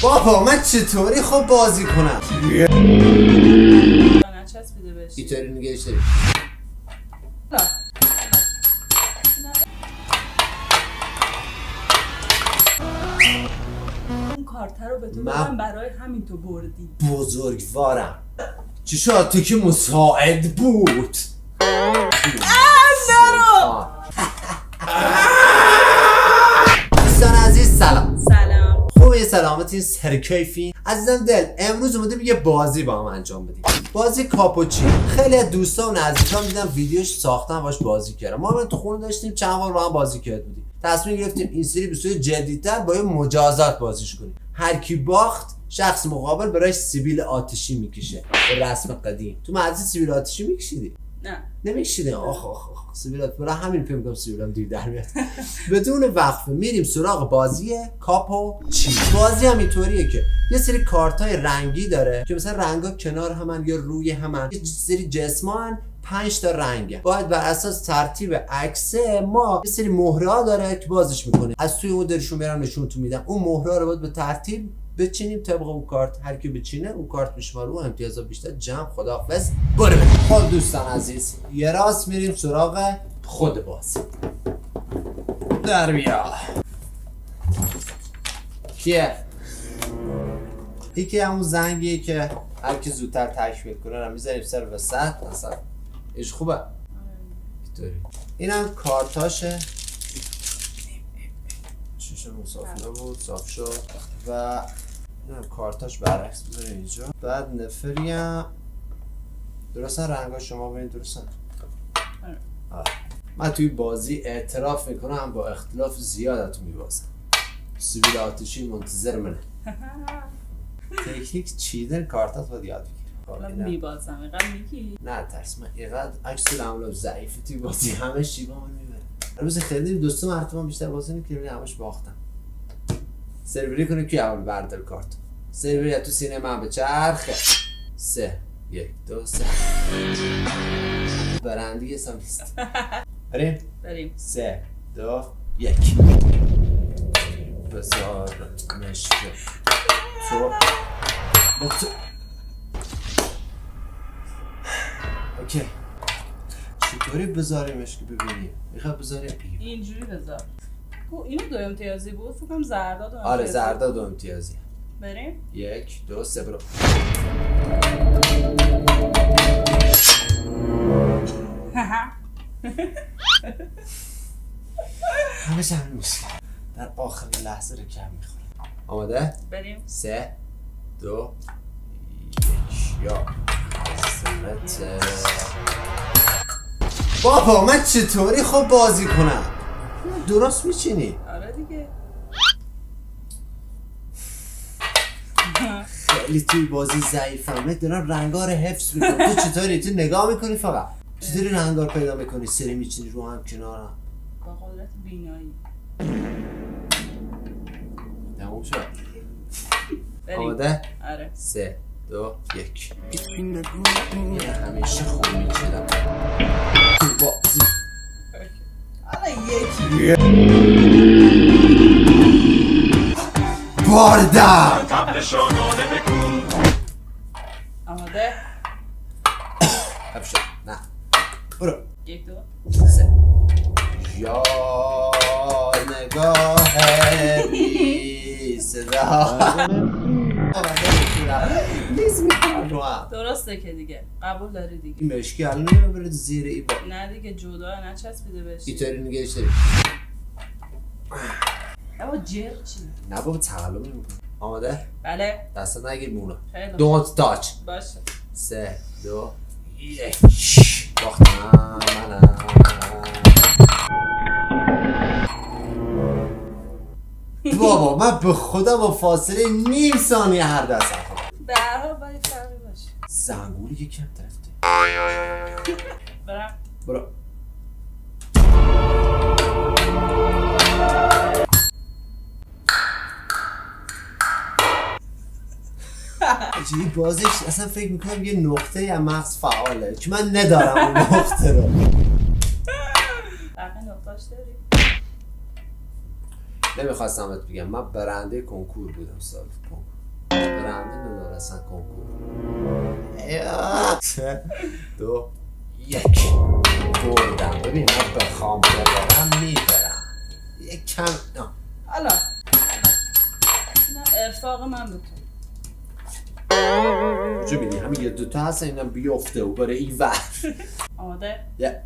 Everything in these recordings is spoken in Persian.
بابا من چطوری خب بازی کنم؟ نچسبیده بهش. اینطوری نگهش داری. اون کارت رو به تو بدم برای همین تو بردی. بزرگوارم. چی شد؟ تو که مساعد بود. دوستان عزیز سلام. سلام. خوبه سلامتین سرکیفین؟ عزیزم دل امروز اومدیم یه بازی با هم انجام بدیم. بازی کاپوچینو. خیلی از دوستان و نزدیکام دیدم ویدیوش ساختن باش بازی کردم. ما تو خونه داشتیم چند بار با هم بازی کرده بودیم. تصمیم گرفتیم این سری به صورت جدیدتر با یه مجازات بازیش کنیم. هر کی باخت شخص مقابل برایش سیبیل آتشی میکشه. به رسم قدیم. تو مدرسه سیبیل آتشی میکشیدی؟ نه. نمیکشیدی؟ آخ سیبیلات برای همین فکر می‌کنم سیبیلام دیر در میاد. بدون وقفه میریم سراغ بازی کاپوچینو. بازی هم اینطوریه که یه سری کارتای رنگی داره که مثلا رنگا کنار همن یا روی همن. یه سری جسمان 5 تا رنگه. باید بر اساس ترتیب عکس ما یه سری مهره‌ها داره که بازش میکنه. از توی اون درشون میرم نشونتون میدم. اون مهره‌ها رو باید به ترتیب بچینیم طبق اون کارت. هر کی بچینه اون کارت میشماره و امتیازا بیشتر. جمع خداحافظ. بریم. خب دوستان عزیز یه راست میریم سراغ خود بازی. در بیا. کیه؟ یکی همون زنگیه که هر کی زودتر تکمیل کنه رو میذاریم سر وسط مثلا. ایش خوبه؟ اینطوری. اینم کارتاشه. شیشه مصافی بود صاف شد و اینم کارتاش برعکس بذاریم اینجا. بعد نفریم درستن رنگا شما ببین درستن؟ من توی بازی اعتراف میکنم با اختلاف زیادتون میبازم. سیبیل آتشی منتظر منه. تکنیک چیدن کارتات باید یاد بگیرم. میبازم اینقدر میگی؟ نه ترس من اینقدر عکس العمل ضعیفی توی بازی همه شیبا من میبره. روز خیلی دوست مرتبه بیشتر بازی نمی‌کنم همش باختم. سروری کنیم که اول بردار کارت. سروری تو سینه من به چرخه. 3 1 2 3 برنده یه سم نیست. بریم 3 2 1 بذار مشکل تو اوکی چطوری بذاریمش که ببینیم؟ میخواد بذاریم اینجوری بذار. اینو 2 امتیازی بود فکرم زردا 2 امتیازی. آره زردا 2 امتیازی. بریم 1 2 3 برو. همه همین میشه. در آخرین لحظه رو کم میخوره. آماده؟ بریم 3 2 1 یا بابا من چطوری خب بازی کنم؟ درست میچینی؟ آره دیگه. خیلی توی بازی ضعیفم. دارم رنگا رو حفظ میکنم. تو چطوری؟ تو نگاه میکنی فقط؟ چطوری رنگا رو پیدا میکنی؟ سری میچینی رو هم کنارم با قدرت بینایی. تموم شد. آماده؟ آره 3 2 1 یه همیشه خوب میچینم تو بازی. آره یکی باردم. آماده؟ حفشه نه برو 1 2 3 یا نگاه بی صدا درسته که دیگه قبول داری دیگه. این مشکی الان نمیره بره زیر ای با. نه دیگه جدا نچسبیده بهش. اینطوری نگهش داری. اما جر چی؟ نه بابا تقلب نمیکنه. آماده؟ بله دستت نگیر مونا. خیلی Don't touch. باشه 3 2 1 باختم منم. بابا من به خدا با فاصله نیم ثانیه هر دست به هر حال باید فرقی باشه. زنگولی که کم طرفته. برم برو. این بازش اصلا فکر میکنم یه نقطه یا مغز فعاله که من ندارم اون نقطه رو. بقیه نقطه‌اش داری؟ نمیخواستم بهت بگم من برنده کنکور بودم سال کنکور. برنده نورسن کنکور. 3 2 1 بردم. ببین من بخوام ببرم میبرم. یک کم حالا اینم ارفاق من به تو. کجا بینی؟ همین یه دوتا هست اینم بیفته و بره این ور. آماده؟ یه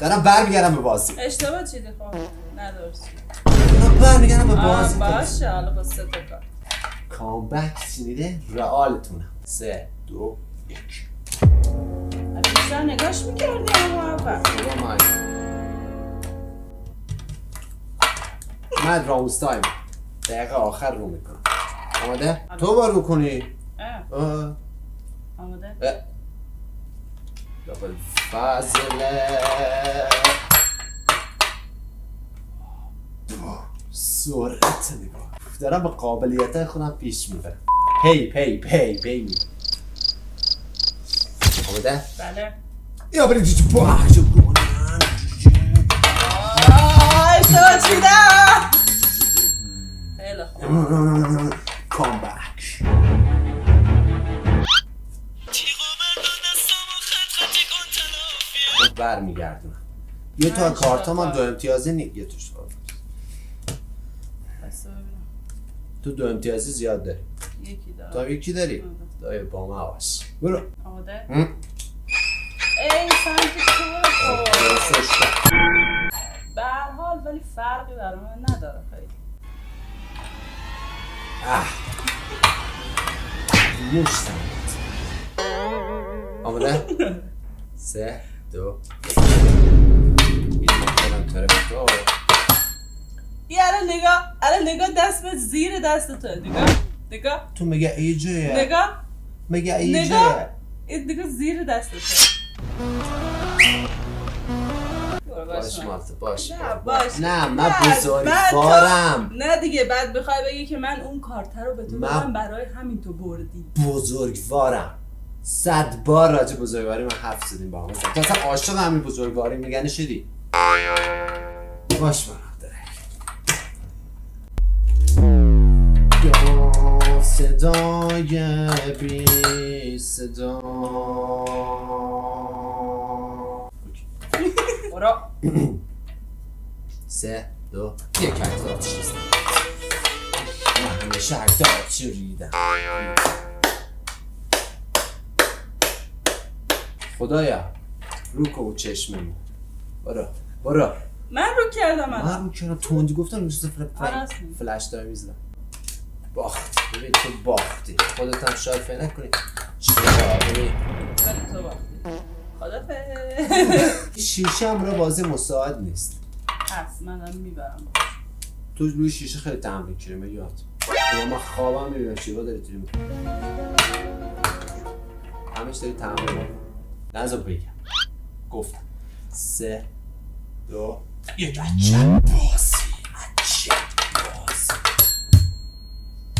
دارم برمیگردم به بازی. اشتباه چیدی خب ندارست دارم برمیگردم به بازی. باشه حالا با 3 تا کار کامبک شنیده؟ رئالتونم. 3 2 1 بیشتر نگاش میکردی اما اول من راوز تایم دقیقه آخر رو میکنم. آماده؟ تو بار بکنی؟ آماده؟ دابل فاصله سرعت نگاه دارم با قابلیت خودم پیش میبرم. پی آماده؟ بله یا بریم چی باحجو کنن. اشتباه چیدم. خیلی خوب کامبک. برمیگردونم. یه تا کارتا من 2 امتیازی نیست. یه توش کار تو 2 امتیازی زیاد داری. یکی دارم. تو یکی داری؟ دایی با من باش. برو. آماده؟ ای سمت تو به هر حال ولی فرقی برای من نداره خیلی. موشتم. آماده؟ 3 2 1 برم طرف تو. الان نگاه دست به زیر دست تو. نگاه تو مگه ایجه؟ نگاه مگه ایجه؟ نگاه زیر دست تو. باش مالت باش. نه من بزرگوارم. نه دیگه بعد بخوای بگی که من اون کارت رو به تو دادم برای همین تو بردی. بزرگوارم. 100 بار راجع بزرگواری من حرف زدیم با هم. تو اصلا عاشق همین بزرگواری میگن شدی. باش من صدای بی صدا. برو 3 2 1 هزار چیست. من همیشه هزار چی ریدم. خدایا رو کو چشممون. برو من رو کردم. من رو کردم توندی گفتم میشه فلش دار میزدم. باخت. ببین تو باختی. خودت هم شاید فکر نکنی چیکار ببین تو باختی. خدافظ. شیشه هم رو بازی مساعد نیست. پس منم میبرم. تو روی شیشه خیلی تمرین کردی یاد. من خوابم میبینم چیکار داری تو میکنی. همش داری تمرین میکنی. نذار بگم. گفتم 3 2 1 بازی.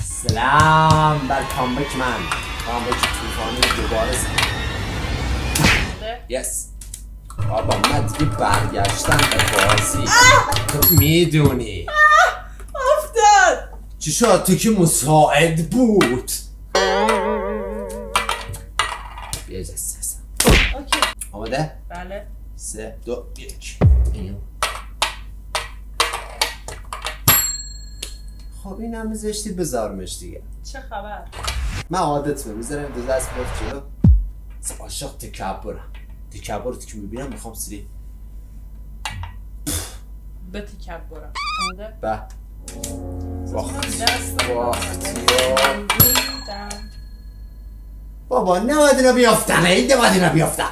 سلام بر کامبک من. کامبک طوفانی دوباره زد. یس بابا من دیگه برگشتم به بازی. تو میدونی افتاد. چی شد؟ تو که مساعد بود. یه جسته اوکی آماده؟ بله 3 2 1 خب این هم زشتی بذارمش دیگه. چه خبر؟ من عادت میذارم دو دست بیفت جلو. عاشق تکبرم. تکبر رو که میبینم میخوام سری به تکبرم. آماده؟ باختی باختی بابا نباید اینا بیافتن. این نباید اینا بیافتن.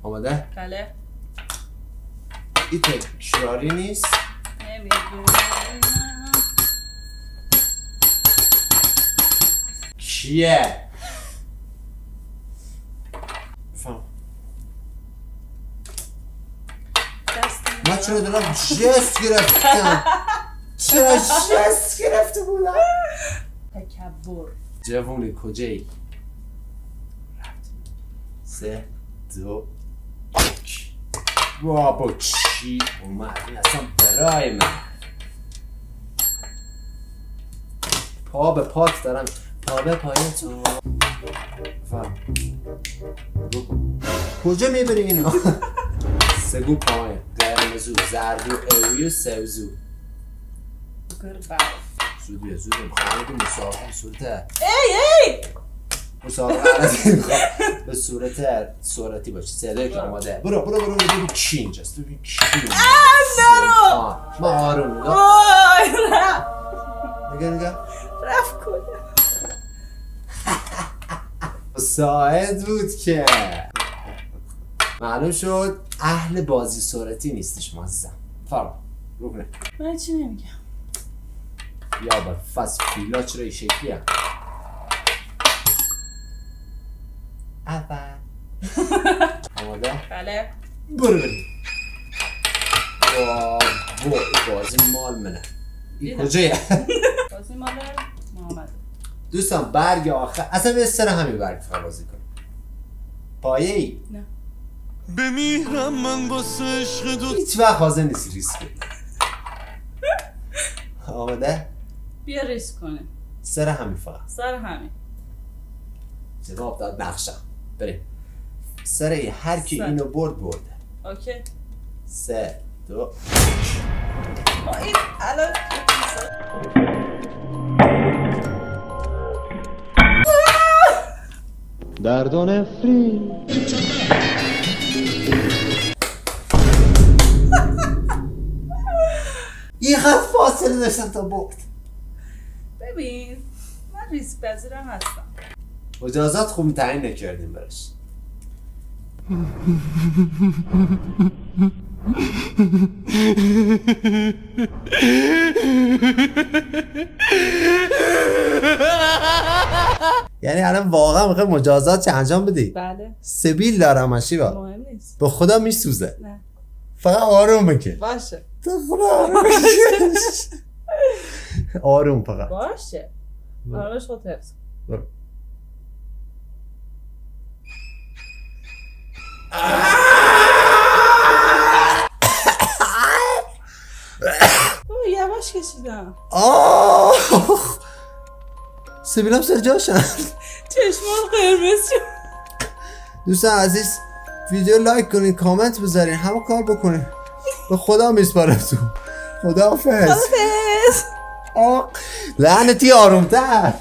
آماده؟ بله این تکراری نیست. نمیدونم کیه؟ فهم من چرا دارم جست گرفتم؟ چرا جست گرفته بودم؟ تکبر جوونی کجایی؟ 3 2 1 بابا چی اومد این اصلا برای من پا به پات دارم پا به پای تو کجا میبری اینو؟ سگو پایین قرمزو زردو اویو سوزو زودیه میخوام بگیم مسابقه صورت مسابقه به صورت صورتی باشه صدایی که آماده برو کی اینجاست ببین کی نرو ما آروم نگاه رفت کنه ساعد بود که معلوم شد اهل بازی صورتی نیستش معززم فرما رو کنه من چی نمیگم یا با فس فیلا چرا این شکلی هم اول آماده؟ بله برو بریم بازی مال منه این کجایه؟ بازی مال محمد دوستان برگ آخر اصلا به سر همین برگ فقط بازی کنیم پایه ای؟ نه بمیرم من واسه عشق دو هیچ وقت حاضر نیستی ریسک کنی آماده؟ بیا ریسک کنیم سر همین فقط سر همین جواب داد نقشم بریم سر ای هر کی اینو برده اوکی 3 2 این الان درد و نفرین این خط فاصله داشتم تا برد ببین من ریسک پذیرم هستم مجازات خوب تعیین نکردیم براش یعنی الان واقعا میخوای مجازات چه انجام بدی؟ بله سبیل دارم اشیبا مهم نیست به خدا میسوزه نه فقط آروم بکن باشه تو خدا آروم آروم فقط باشه آرامش خود حفظ یواش کشیدم سبیلم سر جاشن چشمان قرمز شد دوستان عزیز ویدیو لایک کنید کامنت بذارین همه کار بکنین به خدا میسپارم تو خدا حافظ لعنتی آرومتر